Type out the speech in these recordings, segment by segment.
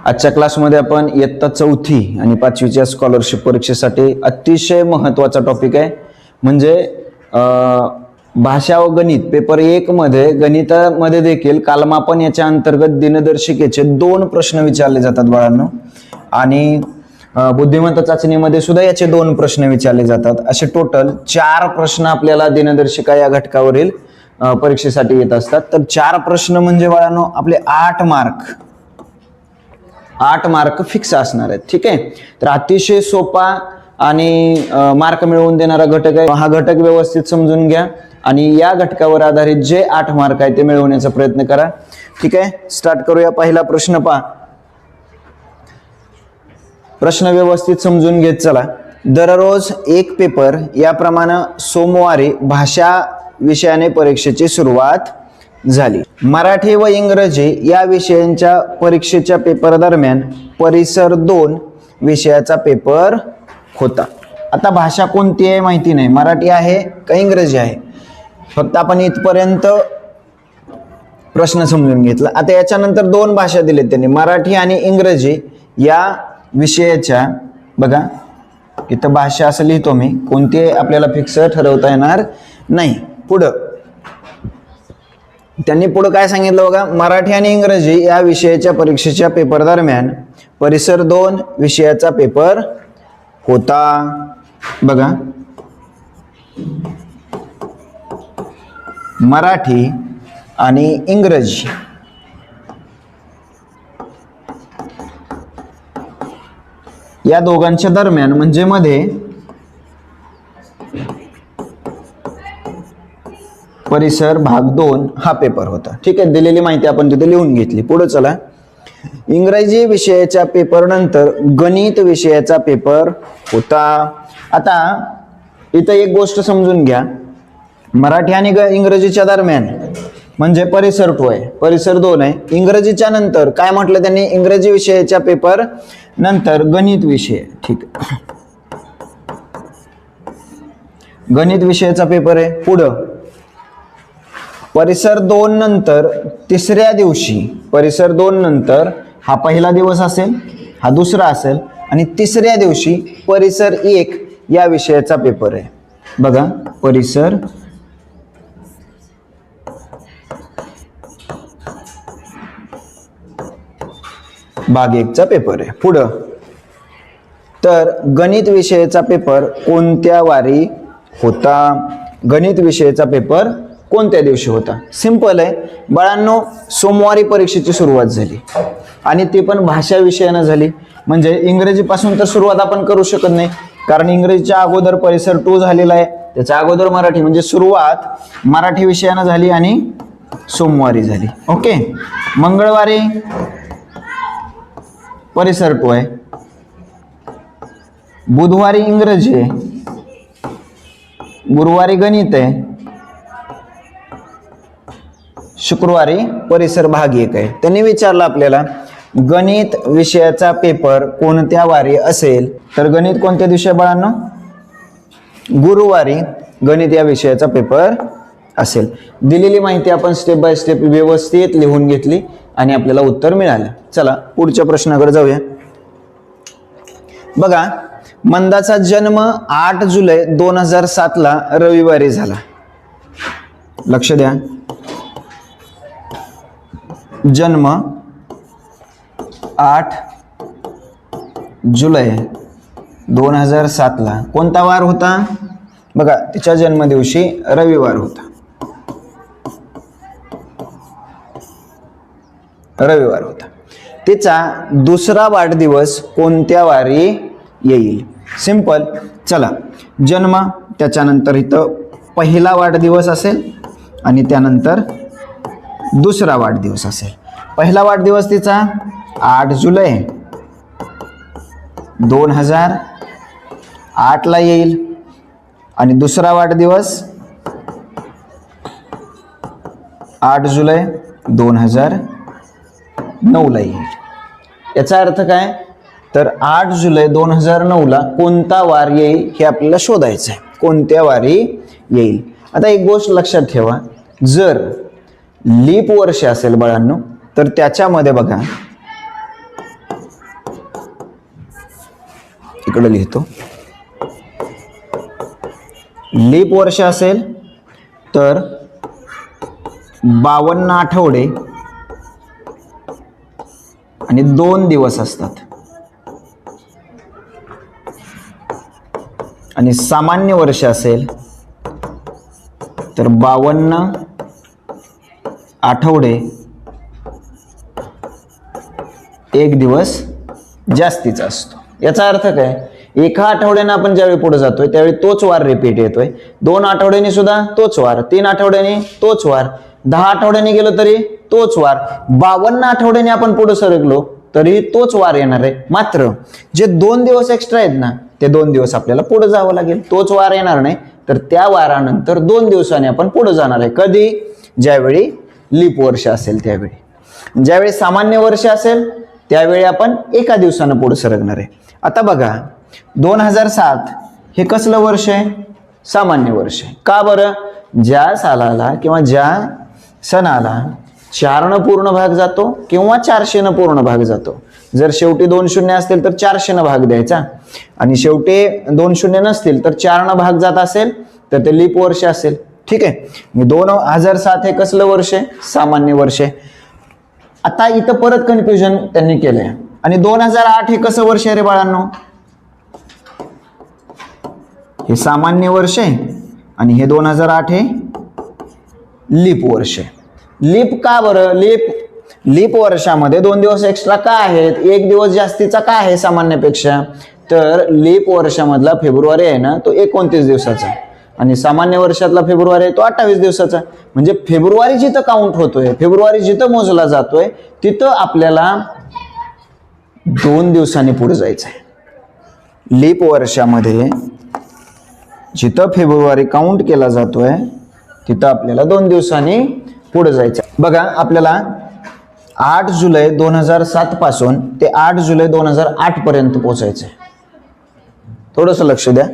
आजच्या क्लासमध्ये आपण इयत्ता 4थी आणि 5वीच्या स्कॉलरशिप परीक्षेसाठी अतिशय महत्त्वाचा टॉपिक आहे म्हणजे भाषा व गणित पेपर 1 मध्ये गणितामध्ये देखील कालमापन याच्या अंतर्गत दिनदर्शिकेचे 2 प्रश्न विचारले जातात बाळांनो आणि बुद्धिमत्ता चाचणीमध्ये सुद्धा याचे 2 प्रश्न विचारले जातात। असे टोटल 4 प्रश्न आपल्याला दिनदर्शिका या घटकावरील परीक्षेसाठी येत असतात। तर 4 प्रश्न म्हणजे बाळांनो आपले 8 मार्क फिक्स असणार आहेत। ठीक आहे, तर अतिशय सोपा आणि मार्क मिळवून देणारा घटक आहे हा। घटक व्यवस्थित समजून घ्या आणि या घटकावर आधारित जे 8 मार्क आहे ते मिळवण्याचा प्रयत्न करा। ठीक आहे, स्टार्ट करूया। पहिला प्रश्न पहा, प्रश्न व्यवस्थित समजून घेत चला। दररोज एक पेपर याप्रमाणे सोमवारी भाषा विषयाने परीक्षेची सुरुवात झाली। मराठी व इंग्रजी या विषयांच्या परीक्षेच्या पेपर दरम्यान परिसर 2 विषयाचा पेपर होता। आता भाषा कोणती आहे माहिती नाही, मराठी आहे का इंग्रजी आहे, फक्त आपण इथपर्यंत प्रश्न समजून घेतला। आता याच्यानंतर 2 भाषा दिलेत त्यांनी, मराठी आणि इंग्रजी या विषयाच्या, बघा इथं भाषा असं लिहितो मी, कोणती आपल्याला फिक्स ठरवता येणार नाही। पुढं त्यांनी पुढे काय सांगितलं बघा, मराठी आणि इंग्रजी या विषयाच्या परीक्षेच्या पेपर दरम्यान परिसर 2 विषयाचा पेपर होता। बघा मराठी आणि इंग्रजी या दोघांच्या दरम्यान म्हणजे मध्ये परिसर भाग 2 हा पेपर होता। ठीक आहे, दिलेली माहिती आपण तिथे लिहून घेतली। पुढे चला, इंग्रजी विषयाच्या पेपर नंतर गणित विषयाचा पेपर होता। आता इथं एक गोष्ट समजून घ्या, मराठी आणि इंग्रजीच्या दरम्यान म्हणजे परिसर 2 आहे, परिसर 2 आहे। इंग्रजीच्या नंतर काय म्हटलं त्यांनी, इंग्रजी विषयाच्या पेपर नंतर गणित विषय। ठीक आहे, गणित विषयाचा पेपर आहे। पुढं परिसर 2 नंतर तिसऱ्या दिवशी, परिसर 2 नंतर हा पहिला दिवस असेल, हा दुसरा असेल आणि तिसऱ्या दिवशी परिसर 1 या विषयाचा पेपर आहे। बघा परिसर भाग 1 चा पेपर आहे। पुढं तर गणित विषयाचा पेपर कोणत्या वारी होता, गणित विषयाचा पेपर कोणत्या दिवशी होता। सिंपल आहे बाळांनो, सोमवारी परीक्षेची सुरुवात झाली आणि ती पण भाषा विषयाने झाली, म्हणजे इंग्रजी पासून तर सुरुवात आपण करू शकत नाही, कारण इंग्रजीच्या अगोदर परिसर 2 झालेला आहे, त्याच्या अगोदर मराठी, म्हणजे सुरुवात मराठी विषयाने झाली आणि सोमवारी झाली। ओके, मंगळवारी परिसर 2 आहे, बुधवारी इंग्रजी आहे, गुरुवारी गणित आहे, शुक्रवारी परिसर भाग 1 आहे। त्यांनी विचारलं आपल्याला गणित विषयाचा पेपर कोणत्या वारी असेल, तर गणित कोणत्या दिवशी बाळांनो, गुरुवारी गणित या विषयाचा पेपर असेल। दिलेली माहिती आपण स्टेप बाय स्टेप व्यवस्थित लिहून घेतली आणि आपल्याला उत्तर मिळालं। चला पुढच्या प्रश्नाकडे जाऊया। बघा, मंदाचा जन्म 8 जुलै 2007 ला रविवारी झाला। लक्ष द्या, जन्म 8 जुलै 2007 ला, कोणता वार होता बघा, तिच्या जन्मदिवशी रविवार होता, रविवार होता। तिचा दुसरा वाढदिवस कोणत्या वारी येईल। सिंपल, चला जन्म, त्याच्यानंतर इथं पहिला वाढदिवस असेल आणि त्यानंतर दुसरा वाढदिवस असेल। पहिला वाढदिवस तिचा 8 जुलै 2008 ला येईल आणि दुसरा वाढदिवस 8 जुलै 2009 ला येईल। याचा अर्थ काय, तर 8 जुलै 2009 ला कोणता वार येईल हे आपल्याला शोधायचं आहे, कोणत्या वारी येईल। आता एक गोष्ट लक्षात ठेवा, जर लीप वर्ष असेल बाळांनो तर त्याच्यामध्ये बघा इकडे लिहितो. लीप वर्ष असेल तर 52 आठवडे आणि 2 दिवस असतात. आणि सामान्य वर्ष असेल तर 52 आठवडे 1 दिवस जास्तीचा असतो. याचा अर्थ काय, एका आठवड्याने आपण ज्यावेळी पुढे जातोय त्यावेळी तोच वार रिपीट येतोय, 2 आठवड्यांनी सुद्धा तोच वार, 3 आठवड्यांनी तोच वार, 10 आठवड्यांनी गेलो तरी तोच वार, 52 आठवड्यांनी आपण पुढे सरकलो तरी तोच वार येणार आहे. मात्र जे 2 दिवस एक्स्ट्रा आहेत ना, ते 2 दिवस आपल्याला पुढे जावं लागेल. तोच वार येणार नाही तर त्या वारानंतर 2 दिवसांनी आपण पुढे जाणार आहे. कधी, ज्यावेळी लीप वर्ष असेल त्यावेळी. ज्यावेळी सामान्य वर्ष असेल त्यावेळी आपण एका दिवसानं पुढे सरकणार आहे. आता बघा 2007 हे कसलं वर्ष आहे, सामान्य वर्ष आहे. का बरं, ज्या सालाला किंवा ज्या सणाला 4 न पूर्ण भाग जातो किंवा 400 न पूर्ण भाग जातो. जर शेवटी 2 शून्य असतील तर 400 न भाग द्यायचा, आणि शेवटी 2 शून्य नसतील तर 4 न भाग जात असेल तर ते लीप वर्ष असेल. ठीक आहे, 2007 हे कसलं वर्ष आहे, सामान्य वर्ष आहे. आता इथं परत कन्फ्युजन त्यांनी केलंय. आणि 2008 हे कसं वर्ष आहे रे बाळांनो, हे सामान्य वर्ष आहे आणि हे 2008 हे लीप वर्ष आहे. लीप का बरं, लीप वर्षामध्ये 2 दिवस एक्स्ट्रा का आहेत, 1 दिवस जास्तीचा का आहे सामान्यपेक्षा, तर लीप वर्षामधला फेब्रुवारी आहे ना तो 29 दिवसाचा आणि सामान्य वर्षातला फेब्रुवारी आहे तो 28 दिवसाचा. म्हणजे फेब्रुवारी जिथं काउंट होतोय, फेब्रुवारी जिथं मोजला जातोय तिथं आपल्याला 2 दिवसांनी पुढे जायचं आहे. लीप वर्षामध्ये जिथं फेब्रुवारी काउंट केला जातोय तिथं आपल्याला 2 दिवसांनी पुढे जायचं. बघा आपल्याला 8 जुलै 2007 पासून ते 8 जुलै 2008 पर्यंत पोहोचायचं आहे. थोडंसं लक्ष द्या.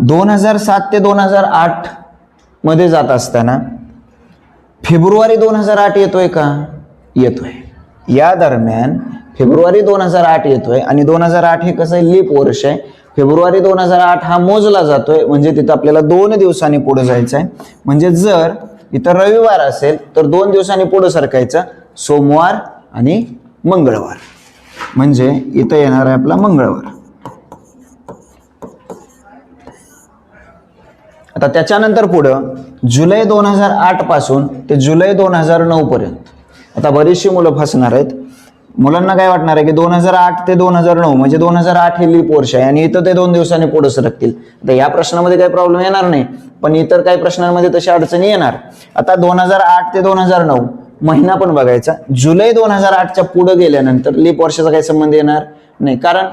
2007 ते 2008 मध्ये जात असताना फेब्रुवारी 2008 येतोय का, येतोय. या दरम्यान फेब्रुवारी 2008 येतोय आणि 2008 हे कसं आहे, लीप वर्ष आहे. फेब्रुवारी 2008 हा मोजला जातोय म्हणजे तिथं आपल्याला 2 दिवसांनी पुढे जायचं आहे. म्हणजे जर इथं रविवार असेल तर 2 दिवसांनी पुढे सरकायचं, सोमवार आणि मंगळवार. म्हणजे इथं येणार आहे आपला मंगळवार. आता त्याच्यानंतर पुढं जुलै 2008 पासून ते जुलै 2009 पर्यंत. आता बरीचशी मुलं फसणार आहेत. मुलांना काय वाटणार आहे की 2008 ते 2009 म्हणजे 2008 हे लीप वर्ष आहे आणि इथं ते 2 दिवसांनी पुढे सरकतील. तर या प्रश्नामध्ये काही प्रॉब्लेम येणार नाही, पण इतर काही प्रश्नांमध्ये तशा अडचणी येणार. आता 2008 ते 2009 महिना पण बघायचा. जुलै 2008च्या पुढे गेल्यानंतर लीप वर्षाचा काही संबंध येणार नाही, कारण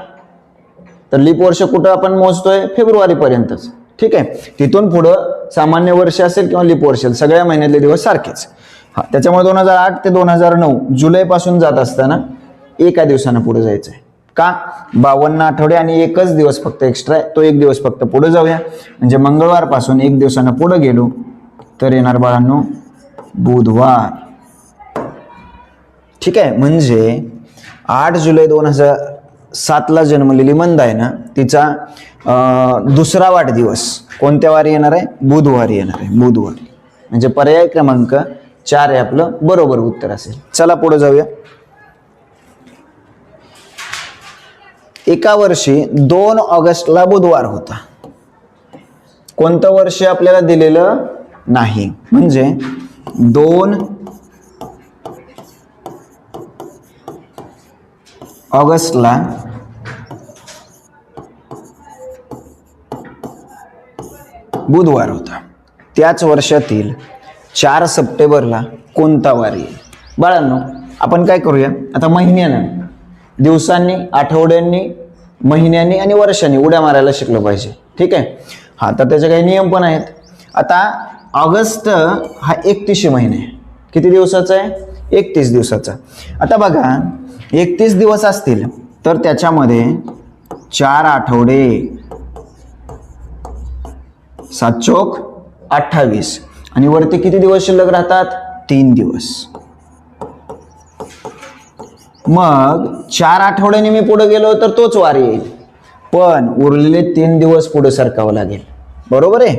तर लीप वर्ष कुठं आपण मोजतोय, फेब्रुवारी पर्यंतच. ठीक आहे, तिथून पुढं सामान्य वर्ष असेल किंवा लीप वर्ष असेल सगळ्या महिन्यातले दिवस सारखेच. हा, त्याच्यामुळे 2008 ते 2009 जुलै पासून जात असताना एका दिवसानं पुढे जायचं आहे. का, 52 आठवडे आणि 1च दिवस फक्त एक्स्ट्रा आहे, तो 1 दिवस फक्त पुढे जाऊया. म्हणजे मंगळवार पासून 1 दिवसानं पुढे गेलो तर येणार बाळांनो बुधवार. ठीक आहे, म्हणजे 8 जुलै 2007 ला जन्मलेली मंदा आहे ना, तिचा दुसरा वाढदिवस कोणत्या वारी येणार आहे, बुधवारी येणार आहे, बुधवारी. म्हणजे पर्याय क्रमांक 4 हे आपलं बरोबर उत्तर असेल. चला पुढे जाऊया. एका वर्षी 2 ऑगस्टला बुधवार होता. कोणतं वर्ष आपल्याला दिलेलं नाही, म्हणजे 2 ऑगस्टला बुधवार होता. त्याच वर्षातील 4 सप्टेंबरला कोणता वार येईल. बाळांनो आपण काय करूया, आता महिन्यानं, दिवसांनी, आठवड्यांनी, महिन्यांनी आणि वर्षांनी उड्या मारायला शिकलो पाहिजे. ठीक आहे, हा तर त्याचे काही नियम पण आहेत. आता ऑगस्ट हा 31 महिना आहे. किती दिवसाचा आहे, 31 दिवसाचा. आता बघा 31 दिवस असतील तर त्याच्यामध्ये 4 आठवडे, 7 चोक 28 आणि वरती किती दिवस शिल्लक राहतात, 3 दिवस. मग 4 आठवड्यांनी मी पुढे गेलो तर तोच वार येईल, पण उरलेले 3 दिवस पुढे सरकावं लागेल. बरोबर आहे.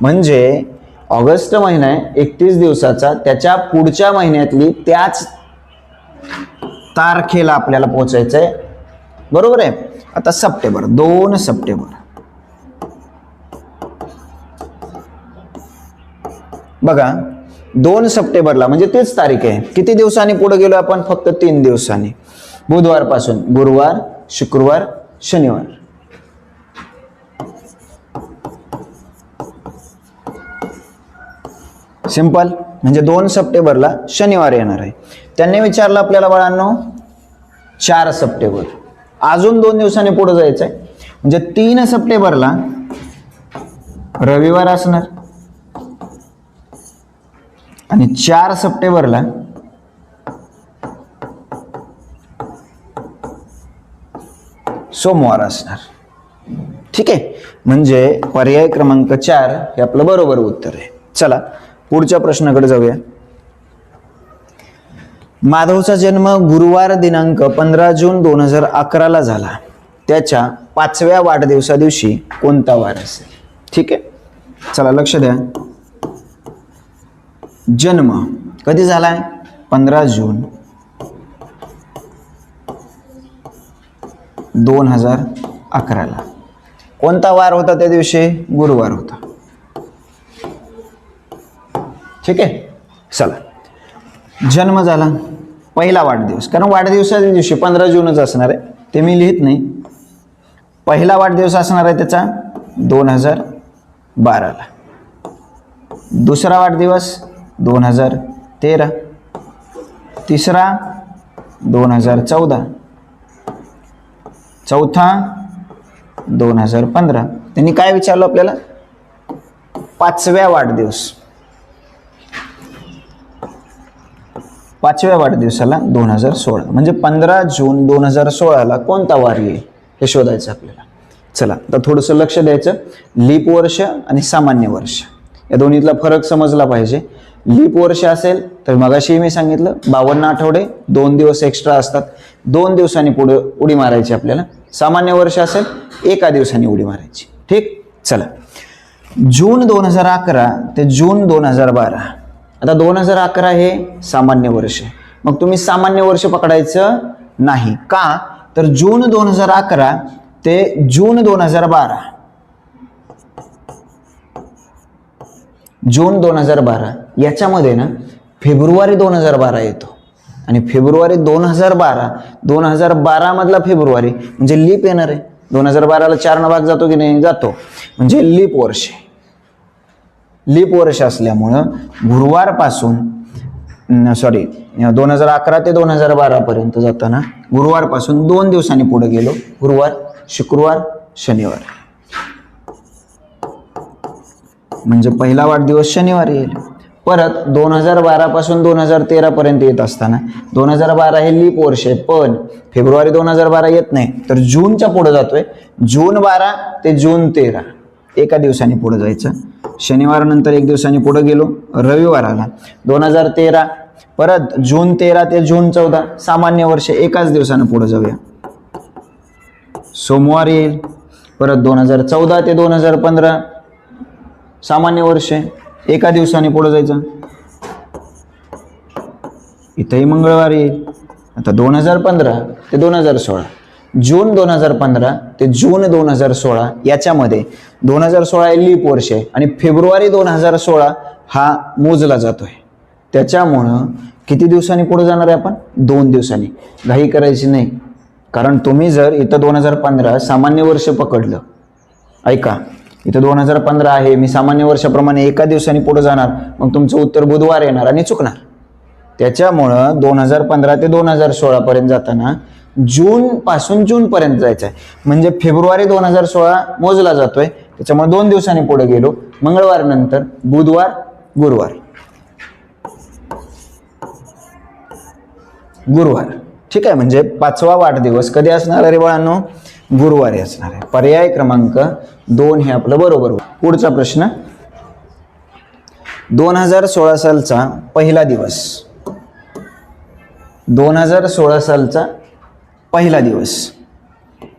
म्हणजे ऑगस्ट महिना आहे 31 दिवसाचा, त्याच्या पुढच्या महिन्यातली त्याच तारखेला आपल्याला पोहोचायचं आहे. बरोबर आहे. आता सप्टेंबर, 2 सप्टेंबर बघा, 2 सप्टेंबरला म्हणजे तीच तारीख आहे. किती दिवसांनी पुढे गेलो आपण? फक्त 3 दिवसांनी. बुधवारपासून गुरुवार, शुक्रवार, शनिवार. सिंपल. म्हणजे 2 सप्टेंबरला शनिवार येणार आहे. त्यांनी विचारलं आपल्याला बाळांनो 4 सप्टेंबर, अजून 2 दिवसांनी पुढे जायचं आहे. म्हणजे 3 सप्टेंबरला रविवार असणार आणि 4 सप्टेंबरला सोमवार असणार. ठीक आहे. म्हणजे पर्याय क्रमांक 4 हे आपलं बरोबर उत्तर आहे. चला पुढच्या प्रश्नाकडे जाऊया. माधवचा जन्म गुरुवार दिनांक 15 जून 2011 ला झाला. त्याच्या 5व्या वाढदिवसा दिवशी कोणता वार असेल? ठीक आहे. चला लक्ष द्या. जन्म कधी झालाय? 15 जून 2011 ला. कोणता वार होता त्या दिवशी? गुरुवार होता. ठीक आहे. चला जन्म झाला, पहिला वाढदिवस, कारण वाढदिवसाच्या दिवशी 15 जूनच असणार आहे, ते मी लिहित नाही. पहिला वाढदिवस असणार आहे त्याचा 2012 ला. दुसरा वाढदिवस 2013, तिसरा 2014, चौथा 2015. त्यांनी काय विचारलं आपल्याला? 5व्या वाढदिवस. 5व्या वाढदिवसाला 2016, म्हणजे 15 जून 2016 ला कोणता वार येईल हे शोधायचं आपल्याला. चला आता थोडंसं लक्ष द्यायचं. लीप वर्ष आणि सामान्य वर्ष या दोन्हीतला फरक समजला पाहिजे. लीप वर्ष असेल तर मगाशी मी सांगितलं 52 आठवडे, 2 दिवस एक्स्ट्रा असतात, 2 दिवसांनी पुढे उडी मारायची आपल्याला. सामान्य वर्ष असेल 1 दिवसांनी उडी मारायची. ठीक. चला जून 2011 ते जून 2012. आता 2011 हे सामान्य वर्ष आहे. मग तुम्ही सामान्य वर्ष पकडायचं नाही. का? तर जून 2011 ते जून 2012, जून 2012 याच्यामध्ये ना फेब्रुवारी 2012 येतो आणि फेब्रुवारी 2012 मधला फेब्रुवारी म्हणजे लीप येणार आहे. 2012 ला 4 भाग जातो की नाही? जातो. म्हणजे लीप वर्ष. लीप वर्ष असल्यामुळं गुरुवारपासून 2011 ते 2012 पर्यंत जाताना गुरुवारपासून 2 दिवसांनी पुढे गेलो. गुरुवार, शुक्रवार, शनिवार. म्हणजे पहिला वाढदिवस शनिवारी येईल. परत 2012 पासून 2013 पर्यंत येत असताना 2012 हे लीप वर्ष आहे, पण फेब्रुवारी 2012 येत नाही, तर जूनच्या पुढे जातोय. जून 12 ते जून 13 1 दिवसांनी पुढे जायचं. शनिवार नंतर 1 दिवसांनी पुढे गेलो, रविवार आला 2013. परत जून 13 ते जून 14 सामान्य वर्ष, 1 दिवसानं पुढे जाऊया. सोमवार येईल. परत 2014 ते 2015 सामान्य वर्ष, 1 दिवसाने पुढे जायचं. इथेही मंगळवार येईल. आता 2015 ते 2016, जून 2015 ते जून 2016 याच्यामध्ये 2016 हे लीप वर्ष आहे आणि फेब्रुवारी 2016 हा मोजला जातोय. त्याच्यामुळं किती दिवसांनी पुढे जाणार आहे आपण? 2 दिवसांनी. घाई करायची नाही, कारण तुम्ही जर इथं 2015 सामान्य वर्ष पकडलं, ऐका इथं 2015 आहे, मी सामान्य वर्षाप्रमाणे 1 दिवसांनी पुढे जाणार, मग तुमचं उत्तर बुधवार येणार आणि चुकणार. त्याच्यामुळं 2015 ते 2016 पर्यंत जाताना जून पासून जून पर्यंत जायचं आहे. म्हणजे फेब्रुवारी 2016 मोजला जातोय, त्याच्यामुळे 2 दिवसांनी पुढे गेलो. मंगळवार नंतर बुधवार, गुरुवार, गुरुवार. ठीक आहे. म्हणजे 5वा वाढदिवस कधी असणार आहे बाळांनो? गुरुवारी असणार आहे. पर्याय क्रमांक 2 हे आपलं बरोबर. पुढचा प्रश्न, 2016 सालचा पहिला दिवस 2016 सालचा पहिला दिवस.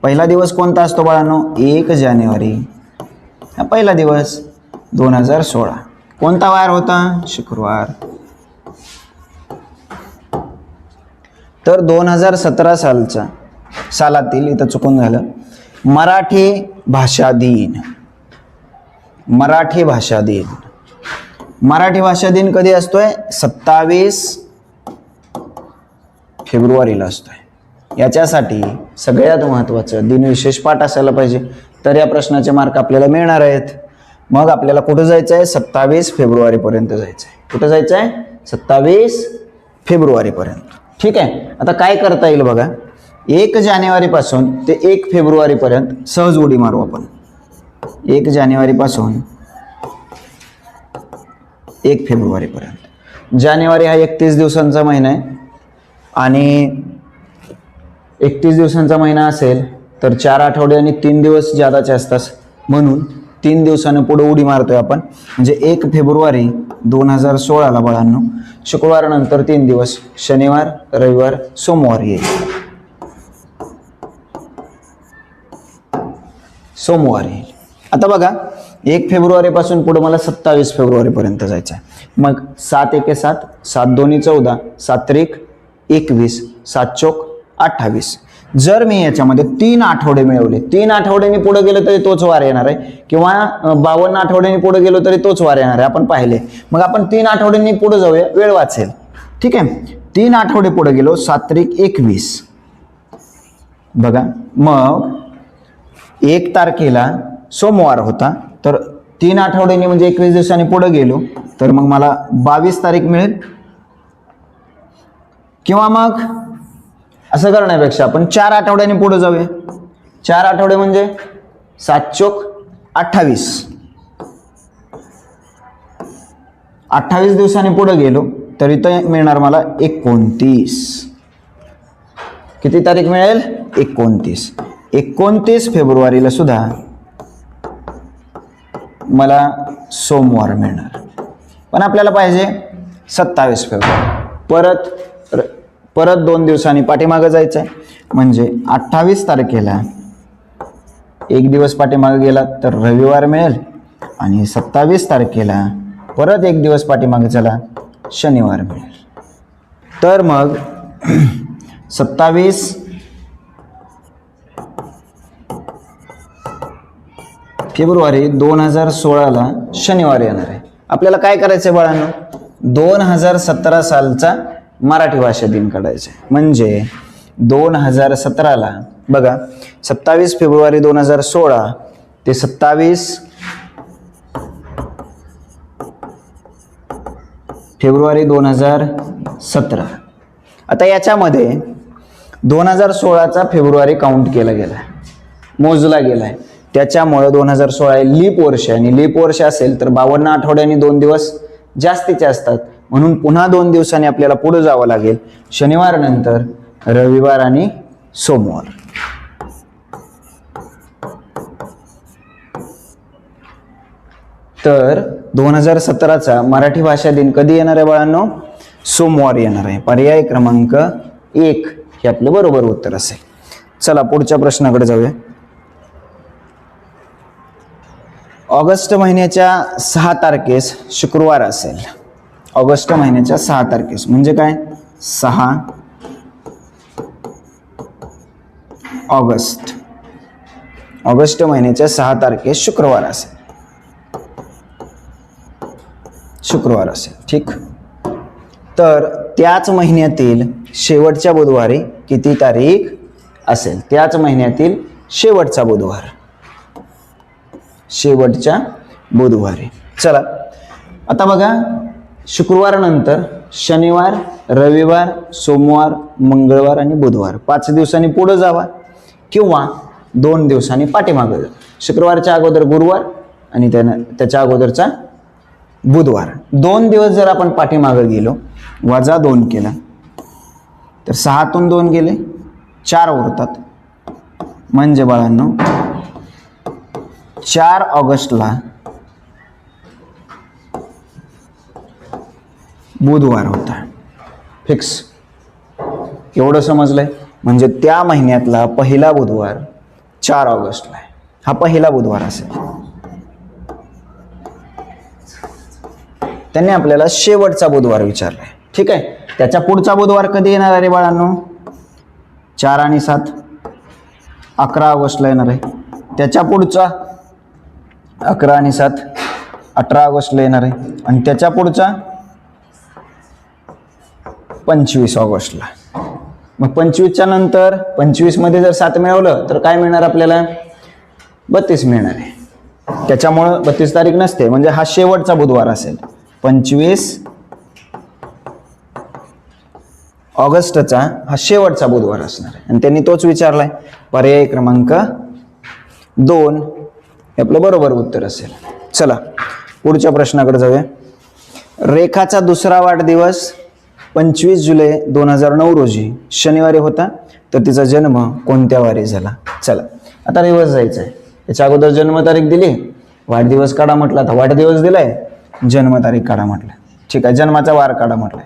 पहिला दिवस कोणता असतो बाळांनो? 1 जानेवारी हा पहिला दिवस 2016. कोणता वार होता? शुक्रवार. तर 2017 सालातील, इथं चुकून झालं, मराठी भाषा दिन. मराठी भाषा दिन. मराठी भाषा दिन कधी असतोय? 27 फेब्रुवारीला असतोय. याच्यासाठी सगळ्यात महत्त्वाचं दिनविशेष पाठ असायला पाहिजे, तर या प्रश्नाचे मार्क आपल्याला मिळणार आहेत. मग आपल्याला कुठं जायचं आहे? 27 फेब्रुवारीपर्यंत जायचं आहे. कुठं जायचं आहे? 27 फेब्रुवारीपर्यंत. ठीक आहे. आता काय करता येईल बघा, 1 जानेवारीपासून ते 1 फेब्रुवारीपर्यंत सहज उडी मारू आपण. 1 जानेवारीपासून 1 फेब्रुवारीपर्यंत. जानेवारी हा 31 दिवसांचा महिना आहे आणि 31 दिवसांचा महिना असेल तर 4 आठवडे आणि 3 दिवस जादाचे असतात, म्हणून 3 दिवसानं पुढे उडी मारतोय आपण. म्हणजे 1 फेब्रुवारी 2016ला बाळांनो शुक्रवार नंतर 3 दिवस शनिवार, रविवार, सोमवार येईल. सोमवार येईल. आता बघा 1 फेब्रुवारीपासून पुढे मला 27 फेब्रुवारीपर्यंत जायचं आहे. मग 7 1 7, 7 2 14, 7 3 21, 7 4 28. जर मी याच्यामध्ये 3 आठवडे मिळवले, 3 आठवड्यांनी पुढे गेलो तरी तोच वार येणार आहे, किंवा 52 आठवड्यांनी पुढे गेलो तरी तोच वार येणार आहे, आपण पाहिले. मग आपण 3 आठवड्यांनी पुढे जाऊया, वेळ वाचेल. ठीक आहे. 3 आठवडे पुढे गेलो, 7 3 21. बघा मग 1 तारखेला सोमवार होता, तर 3 आठवड्यांनी म्हणजे 21 दिवसांनी पुढे गेलो तर मग मला 22 तारीख मिळेल. किंवा मग असं करण्यापेक्षा आपण 4 आठवड्यांनी पुढे जाऊया. 4 आठवडे म्हणजे 7 4 28. 28 दिवसांनी पुढे गेलो तर इथं मिळणार मला 29. किती तारीख मिळेल? 29. 29 फेब्रुवारीला सुद्धा मला सोमवार मिळणार, पण आपल्याला पाहिजे 27 फेब्रुवारी. परत 2 दिवसांनी पाठीमागं जायचं आहे, म्हणजे 28 तारखेला 1 दिवस पाठीमागं गेला तर रविवार मिळेल, आणि 27 तारखेला परत 1 दिवस पाठीमागं चला, शनिवार मिळेल. तर मग 27 फेब्रुवारी 2016ला शनिवार येणार आहे. आपल्याला काय करायचं आहे बाळांनो? 2017 सालचा मराठी भाषा दिन काढायचा आहे. म्हणजे 2017ला बघा 27 फेब्रुवारी 2016 ते 27 फेब्रुवारी 2017. आता याच्यामध्ये 2016चा फेब्रुवारी काउंट केला गेला, मोजला गेलाय. त्याच्यामुळे 2016 लीप वर्ष, आणि लीप वर्ष असेल तर 52 आठवड्यांनी 2 दिवस जास्तीचे असतात, म्हणून पुन्हा 2 दिवसांनी आपल्याला पुढे जावं लागेल. शनिवार नंतर रविवार आणि सोमवार. तर 2017चा मराठी भाषा दिन कधी येणार आहे बाळांनो? सोमवार येणार आहे. पर्याय क्रमांक 1 हे आपलं बरोबर उत्तर असेल. चला पुढच्या प्रश्नाकडे जाऊया. ऑगस्ट महिन्याच्या 6 तारखेस शुक्रवार असेल. ऑगस्ट महिन्याच्या 6 तारखेस म्हणजे काय? 6 ऑगस्ट. ऑगस्ट महिन्याच्या 6 तारखेस शुक्रवार असेल. शुक्रवार असेल. ठीक. तर त्याच महिन्यातील शेवटच्या बुधवारी किती तारीख असेल? त्याच महिन्यातील शेवटचा बुधवार. शेवटच्या बुधवारी. चला आता बघा, शुक्रवार नंतर शनिवार, रविवार, सोमवार, मंगळवार आणि बुधवार 5 दिवसांनी पुढे जावा किंवा 2 दिवसांनी पाठीमागे जा. शुक्रवारच्या अगोदर गुरुवार आणि त्याच्या अगोदरचा बुधवार. 2 दिवस जर आपण पाठीमागे गेलो, वजा 2 केला तर 6तून 2 गेले, 4 उरतात. म्हणजे बाळांनो 4 ऑगस्टला बुधवार होता. फिक्स. एवढं समजलंय. म्हणजे त्या महिन्यातला पहिला बुधवार 4 ऑगस्टला आहे. हा पहिला बुधवार असेल. त्यांनी आपल्याला शेवटचा बुधवार विचारलाय. ठीक आहे. त्याच्या पुढचा बुधवार कधी येणार आहे बाळांनो? 4 आणि 7 11 ऑगस्टला येणार आहे. त्याच्या पुढचा 11 आणि 7 18 ऑगस्टला येणार आहे. आणि त्याच्या पुढचा 25 ऑगस्टला. मग 25च्या नंतर 25 मध्ये जर 7 मिळवलं तर काय मिळणार आपल्याला? 32 मिळणार आहे. त्याच्यामुळं 32 तारीख नसते, म्हणजे हा शेवटचा बुधवार असेल. 25 ऑगस्टचा हा शेवटचा बुधवार असणार आहे. आणि त्यांनी तोच विचारलाय. पर्याय क्रमांक 2 हे आपलं बरोबर उत्तर असेल. चला पुढच्या प्रश्नाकडे जाऊया. रेखाचा दुसरा वाढदिवस 25 जुलै 2009 रोजी शनिवारी होता, तर तिचा जन्म कोणत्या वारी झाला? चला आता रिवर्स जायचं आहे. त्याच्या अगोदर जन्मतारीख दिली, वाढदिवस काढा म्हटला तर वाढदिवस दिलाय, जन्मतारीख काढा म्हटलं. ठीक आहे, जन्माचा वार काढा म्हटलाय.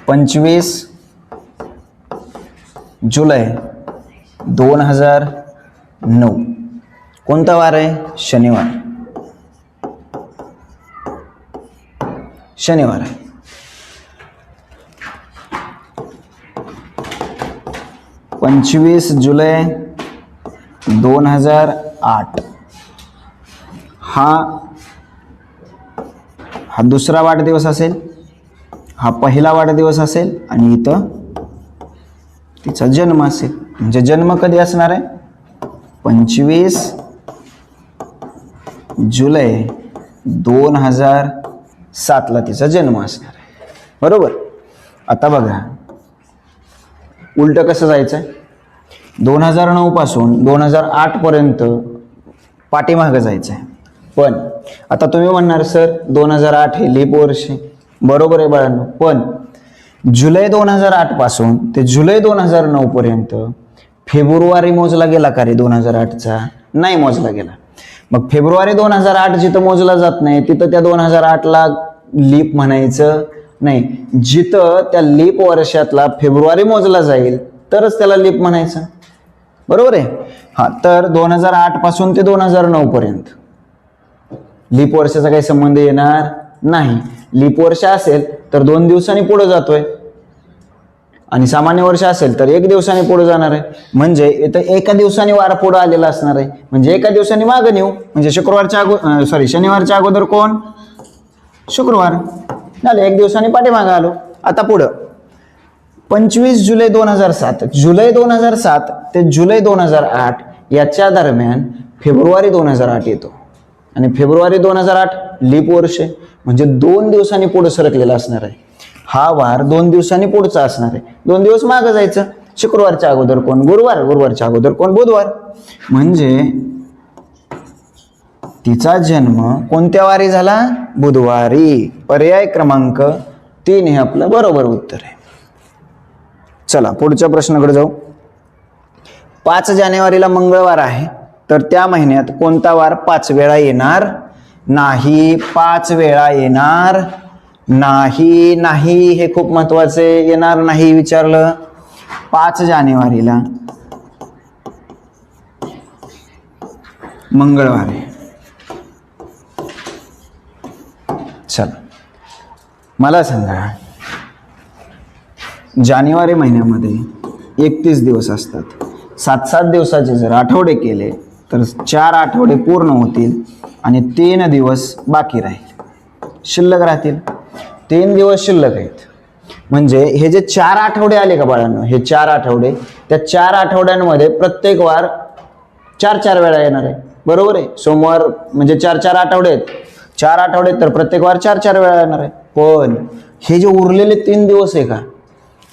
25 जुलै 2009 कोणता वार आहे? शनिवार. शनिवार आहे. पंचवीस जुलै 2008 हा दुसरा वाढदिवस असेल, हा पहिला वाढदिवस असेल आणि इथं तिचा जन्म असेल. म्हणजे जन्म कधी असणार आहे? 25 जुलै 2007 ला तिचा जन्म असणार आहे. बरोबर. आता बघा उलट कसं जायचं? 2009 पासून 2008 पर्यंत पाठीमागं जायचं आहे. पण आता तुम्ही म्हणणार सर 2008 हे लीप वर्ष. बरोबर आहे बाळांनो, पण जुलै 2008 पासून ते जुलै 2009 पर्यंत फेब्रुवारी मोजला गेला का रे? 2008चा नाही मोजला गेला. मग फेब्रुवारी 2008 जिथं मोजला जात नाही तिथं त्या 2008ला लीप म्हणायचं नाही. जिथं त्या लीप वर्षातला फेब्रुवारी मोजला जाईल तरच त्याला लीप म्हणायचं. बरोबर आहे. हा, तर 2008 पासून ते 2009 पर्यंत लीप वर्षाचा काही संबंध येणार नाही. लीप वर्ष असेल तर 2 दिवसांनी पुढे जातोय आणि सामान्य वर्ष असेल तर 1 दिवसांनी पुढे जाणार आहे. म्हणजे इथं एका दिवसाने वार पुढे आलेला असणार आहे. म्हणजे एका दिवसांनी मागे नेऊ. म्हणजे शनिवारच्या अगोदर कोण? शुक्रवार. झालं, 1 दिवसांनी पाठीमागे आलो. आता पुढं 25 जुलै 2007 जुलै 2007 ते जुलै 2008 याच्या दरम्यान फेब्रुवारी 2008 येतो आणि फेब्रुवारी 2008 लीप वर्ष म्हणजे 2 दिवसांनी पुढे सरकलेला असणार आहे. हा वार 2 दिवसांनी पुढचा असणार आहे. 2 दिवस मागे जायचं. शुक्रवारच्या अगोदर कोण? गुरुवार. गुरुवारच्या अगोदर कोण? बुधवार. म्हणजे तिचा जन्म कोणत्या वारी झाला? बुधवारी. पर्याय क्रमांक 3 हे आपलं बरोबर उत्तर आहे. चला पुढच्या प्रश्नाकडे जाऊ. 5 जानेवारीला मंगळवार आहे, तर त्या महिन्यात कोणता वार 5 वेळा येणार नाही? 5 वेळा येणार नाही. नाही हे खूप महत्वाचे. येणार नाही विचारलं. 5 जानेवारीला मंगळवार आहे. चला मला सांगा, जानेवारी महिन्यामध्ये 31 दिवस असतात. 7-7 दिवसाचे जर आठवडे केले तर 4 आठवडे पूर्ण होतील आणि 3 दिवस बाकी राहील, शिल्लक राहतील. 3 दिवस शिल्लक आहेत. म्हणजे हे जे 4 आठवडे आले का बाळांनो, हे 4 आठवडे, त्या 4 आठवड्यांमध्ये प्रत्येक वार 4-4 वेळा येणार आहे. बरोबर आहे. सोमवार म्हणजे 4-4 आठवडे आहेत. 4 आठवडे तर प्रत्येक वार 4-4 वेळा येणार आहे. पण हे जे उरलेले 3 दिवस आहे का,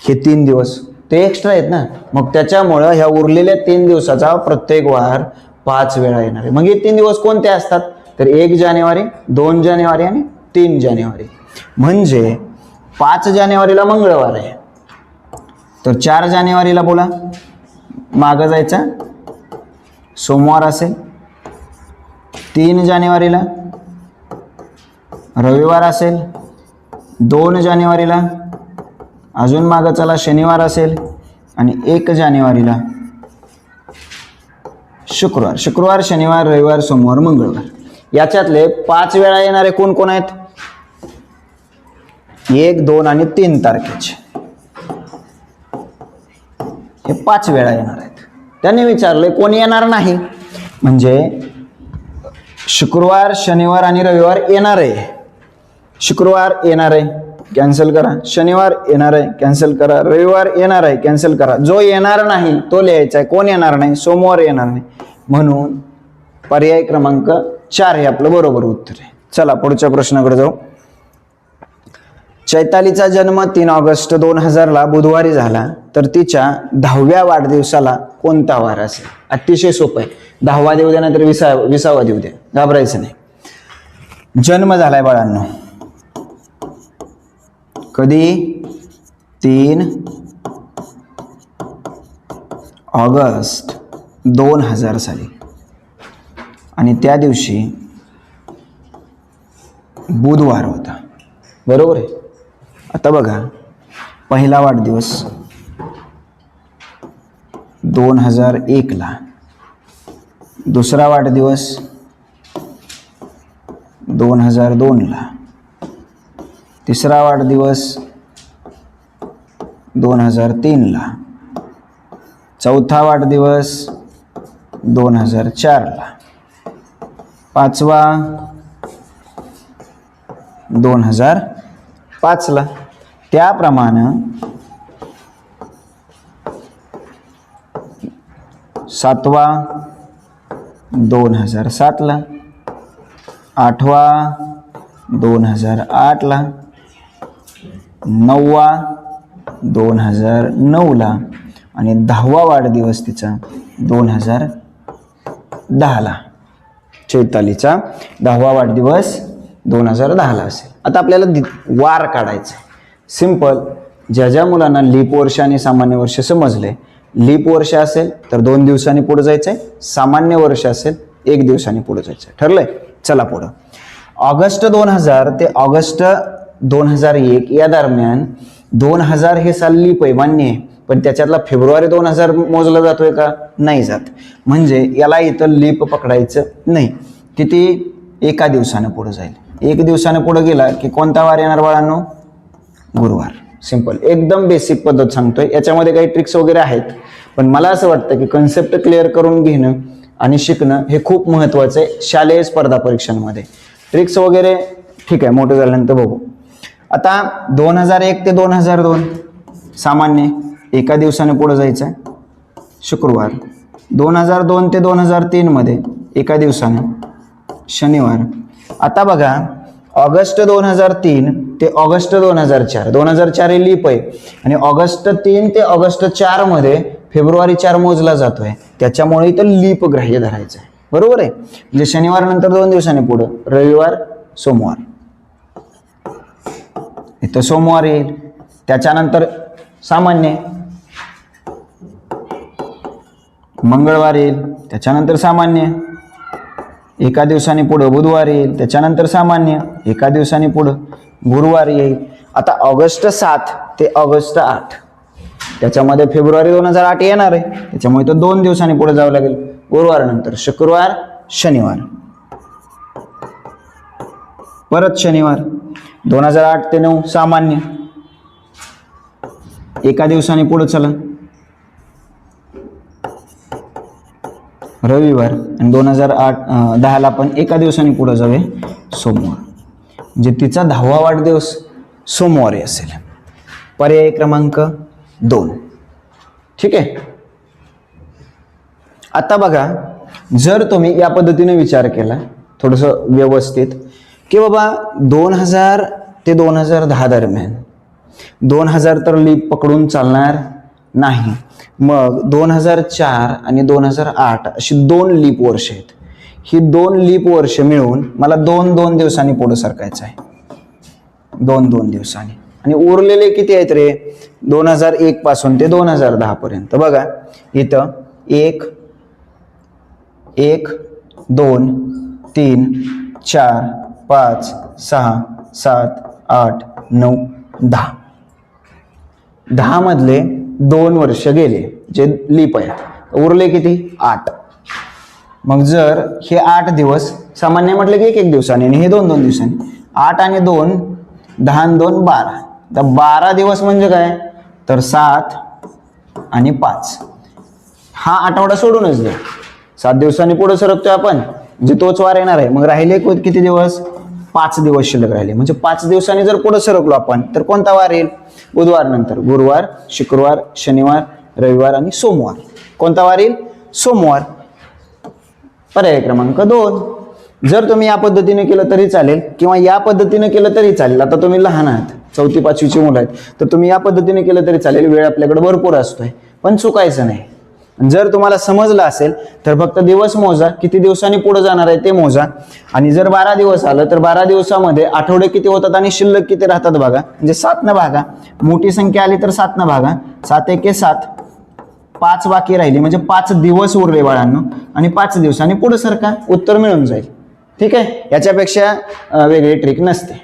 हे 3 दिवस ते एक्स्ट्रा आहेत ना. मग त्याच्यामुळं ह्या उरलेल्या 3 दिवसाचा प्रत्येक वार 5 वेळा येणार आहे. मग हे 3 दिवस कोणते असतात? तर 1 जानेवारी, 2 जानेवारी आणि 3 जानेवारी. म्हणजे 5 जानेवारीला मंगळवार आहे, तर 4 जानेवारीला बोला मागं जायचा सोमवार असेल. 3 जानेवारीला रविवार असेल. 2 जानेवारीला अजून मागं चला, शनिवार असेल आणि 1 जानेवारीला शुक्रवार. शुक्रवार, शनिवार, रविवार, सोमवार, मंगळवार. याच्यातले 5 वेळा येणारे कोण कोण आहेत? 1, 2 आणि 3 तारखेचे हे 5 वेळा येणार आहेत. त्यांनी विचारले कोणी येणार नाही, म्हणजे शुक्रवार, शनिवार आणि रविवार येणार आहे. शुक्रवार येणार आहे, कॅन्सल करा. शनिवार येणार आहे, कॅन्सल करा. रविवार येणार आहे, कॅन्सल करा. जो येणार नाही तो लिहायचा आहे. कोण येणार नाही? सोमवार येणार नाही. म्हणून पर्याय क्रमांक 4 हे आपलं बरोबर उत्तर आहे. चला पुढच्या प्रश्नाकडे जाऊ. चैतालीचा जन्म 3 ऑगस्ट 2000 बुधवारी झाला, तर तिच्या 10व्या वाढदिवसाला कोणता वार असेल? अतिशय सोपं आहे. 10वा देऊ द्या नाहीतर 20वा देऊ द्या, घाबरायचं नाही. जन्म झालाय बाळांनो कधी? 3 ऑगस्ट 2000 साली, आणि त्या दिवशी बुधवार होता. बरोबर आहे. आता बघा, पहिला वाढदिवस 2001ला, दुसरा वाढदिवस 2002ला, तिसरा वाढदिवस 2003ला, चौथा वाढदिवस 2004ला, पाचवा 2005ला. त्याप्रमाणे 7वा 2007ला, 8वा 2008ला, 9वा 2009ला आणि 10वा वाढदिवस तिचा 2010ला. चैतालीचा 10वा वाढदिवस 2010ला असेल. आता आपल्याला वार काढायचं आहे. सिंपल. ज्या ज्या मुलांना लीप वर्ष आणि सामान्य वर्ष समजले, लीप वर्ष असेल तर 2 दिवसांनी पुढे जायचंय, सामान्य वर्ष असेल 1 दिवसांनी पुढे जायचंय. ठरलंय? चला पुढं. ऑगस्ट 2000 ते ऑगस्ट 2001 या दरम्यान 2000 हे साल लीप आहे, मान्य आहे, पण त्याच्यातला फेब्रुवारी 2000 मोजला जातोय का? नाही जात. म्हणजे याला इथं लीप पकडायचं नाही. किती? 1 दिवसानं पुढे जाईल. 1 दिवसानं पुढे गेला की कोणता वार येणार बाळांनो? गुरुवार. सिंपल. एकदम बेसिक पद्धत सांगतोय. याच्यामध्ये काही ट्रिक्स वगैरे आहेत, पण मला असं वाटतं की कन्सेप्ट क्लिअर करून घेणं आणि शिकणं हे खूप महत्त्वाचं आहे शालेय स्पर्धा परीक्षांमध्ये. ट्रिक्स वगैरे ठीक आहे, मोठं झाल्यानंतर बघू. आता 2001 ते 2002 सामान्य 1 दिवसाने पुढे जायचं आहे, शुक्रवार. 2002 ते 2003 मध्ये 1 दिवसाने शनिवार. आता बघा, ऑगस्ट 2003 ते ऑगस्ट 2004, 2004 हे लीप आहे आणि ऑगस्ट 3 ते ऑगस्ट 4 मध्ये फेब्रुवारी 4 मोजला जातोय, त्याच्यामुळे इथं लीप ग्राह्य धरायचं आहे. बरोबर आहे. म्हणजे शनिवार नंतर 2 दिवसांनी पुढे रविवार, सोमवार. इथं सोमवार येईल, त्याच्यानंतर सामान्य मंगळवार येईल, त्याच्यानंतर सामान्य 1 दिवसांनी पुढं बुधवार येईल, त्याच्यानंतर सामान्य 1 दिवसांनी पुढं गुरुवार येईल. आता ऑगस्ट 7 ते ऑगस्ट 8, त्याच्यामध्ये फेब्रुवारी 2008 येणार आहे, त्याच्यामुळे तो 2 दिवसांनी पुढे जावं लागेल. गुरुवार नंतर शुक्रवार, शनिवार, परत शनिवार. 2008 ते 9 सामान्य 1 दिवसांनी पुढे चला रविवार, आणि 2010ला पण 1 दिवसांनी पुढे जावे सोमवार. म्हणजे तिचा 10वा वाढदिवस सोमवारी असेल. पर्याय क्रमांक 2. ठीक आहे. आता बघा, जर तुम्ही या पद्धतीने विचार केला थोडंसं व्यवस्थित की बाबा 2000 ते 2010 दरम्यान 2000 तर लीप पकडून चालणार नाही, मग 2004 आणि 2008 अशी 2 लीप वर्ष आहेत. ही 2 लीप वर्ष मिळून मला 2-2 दिवसांनी पुढे सरकायचं आहे, 2-2 दिवसांनी. आणि उरलेले किती आहेत रे? 2001 पासून ते 2010 पर्यंत. बघा इथं 1, 2, 3, 4, 5, 6, 7, 8, 9, 10. 10 मधले 2 वर्ष गेले जे लीप आहेत, उरले किती 8. मग जर हे 8 दिवस सामान्य म्हटलं की एक दिवसाने आणि हे 2 दिवसांनी, 8 आणि 2 10 आणि 2 12. तर 12 दिवस म्हणजे काय तर 7 आणि 5. हा आठवडा सोडूनच द्या, 7 दिवसांनी पुढे सरकतोय आपण, म्हणजे तोच वार येणार आहे. मग राहिले किती दिवस 5 दिवस शिल्लक राहिले. म्हणजे 5 दिवसांनी जर पुढे सरकलो आपण तर कोणता वार येईल बुधवार नंतर गुरुवार, शुक्रवार, शनिवार, रविवार आणि सोमवार. कोणता वार येईल सोमवार. पर्याय क्रमांक 2. जर तुम्ही या पद्धतीने केलं तरी चालेल किंवा या पद्धतीने केलं तरी चालेल. आता तुम्ही लहान आहात, 4थी 5वीची मुलं आहेत, तर तुम्ही या पद्धतीने केलं तरी चालेल. वेळ आपल्याकडे भरपूर असतोय, पण चुकायचं नाही. जर तुम्हाला समजलं असेल तर फक्त दिवस मोजा, किती दिवसांनी पुढे जाणार आहे ते मोजा. आणि जर 12 दिवस आलं तर 12 दिवसामध्ये आठवडे किती होतात आणि शिल्लक किती राहतात बघा. म्हणजे 7 न भागा, मोठी संख्या आली तर 7 न भागा, 7 एके 7, 5 बाकी राहिली म्हणजे 5 दिवस उरले बाळांनो. आणि 5 दिवसांनी पुढे सरका, उत्तर मिळून जाईल. ठीक आहे, याच्यापेक्षा वेगळी ट्रिक नसते.